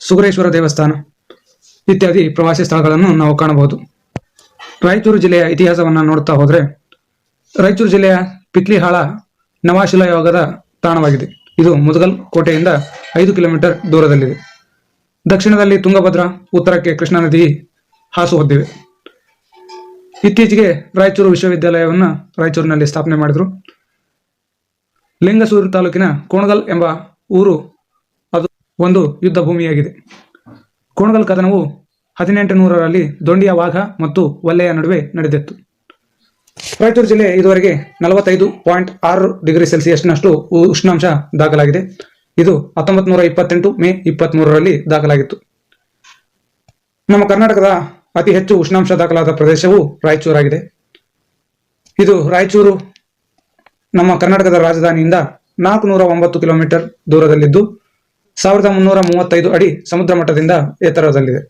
ಸುಗರೇಶ್ವರ ದೇವಸ್ಥಾನ ಇತ್ಯಾದಿ ಪ್ರವಾಸಿ ಸ್ಥಳಗಳನ್ನು ನಾವು ಕಾಣಬಹುದು. ರಾಯಚೂರು ಜಿಲ್ಲೆಯ ಇತಿಹಾಸವನ್ನು ನೋಡ್ತಾ ಹೋದರೆ, ರಾಯಚೂರು ಜಿಲ್ಲೆಯ ಪಿತ್ಲಿಹಾಳ ನವಾಶಿಲಾಯುಗದ ತಾಣವಾಗಿದೆ. ಇದು ಮುದಗಲ್ ಕೋಟೆಯಿಂದ 5 ಕಿಲೋಮೀಟರ್ ದೂರದಲ್ಲಿದೆ. ದಕ್ಷಿಣದಲ್ಲಿ ತುಂಗಭದ್ರಾ, ಉತ್ತರಕ್ಕೆ ಕೃಷ್ಣಾ ನದಿ ಹಾಸು ಹೊದ್ದಿವೆ. ಇತ್ತೀಚೆಗೆ ರಾಯಚೂರು ವಿಶ್ವವಿದ್ಯಾಲಯವನ್ನು ರಾಯಚೂರಿನಲ್ಲಿ ಸ್ಥಾಪನೆ ಮಾಡಿದರು. ಲಿಂಗಸೂರು ತಾಲೂಕಿನ ಕೋಣಗಲ್ ಎಂಬ ಊರು ಅದು ಒಂದು ಯುದ್ಧ ಭೂಮಿಯಾಗಿದೆ. ಕೋಣಗಲ್ ಕದನವು 1800ರಲ್ಲಿ ದೊಂಡಿಯ ವಾಘ ಮತ್ತು ವಲ್ಲೆಯ ನಡುವೆ ನಡೆದಿತ್ತು. ರಾಯಚೂರು ಜಿಲ್ಲೆ ಇದುವರೆಗೆ 45.6 ಡಿಗ್ರಿ ಸೆಲ್ಸಿಯಸ್ನಷ್ಟು ಉಷ್ಣಾಂಶ ದಾಖಲಾಗಿದೆ. ಇದು 1928 ಮೇ 23ರಲ್ಲಿ ದಾಖಲಾಗಿತ್ತು. ನಮ್ಮ ಕರ್ನಾಟಕದ ಅತಿ ಹೆಚ್ಚು ಉಷ್ಣಾಂಶ ದಾಖಲಾದ ಪ್ರದೇಶವು ರಾಯಚೂರಾಗಿದೆ. ಇದು ರಾಯಚೂರು ನಮ್ಮ ಕರ್ನಾಟಕದ ರಾಜಧಾನಿಯಿಂದ 409 ಕಿಲೋಮೀಟರ್ ದೂರದಲ್ಲಿದ್ದು 1335 ಅಡಿ ಸಮುದ್ರ ಮಟ್ಟದಿಂದ ಎತ್ತರದಲ್ಲಿದೆ.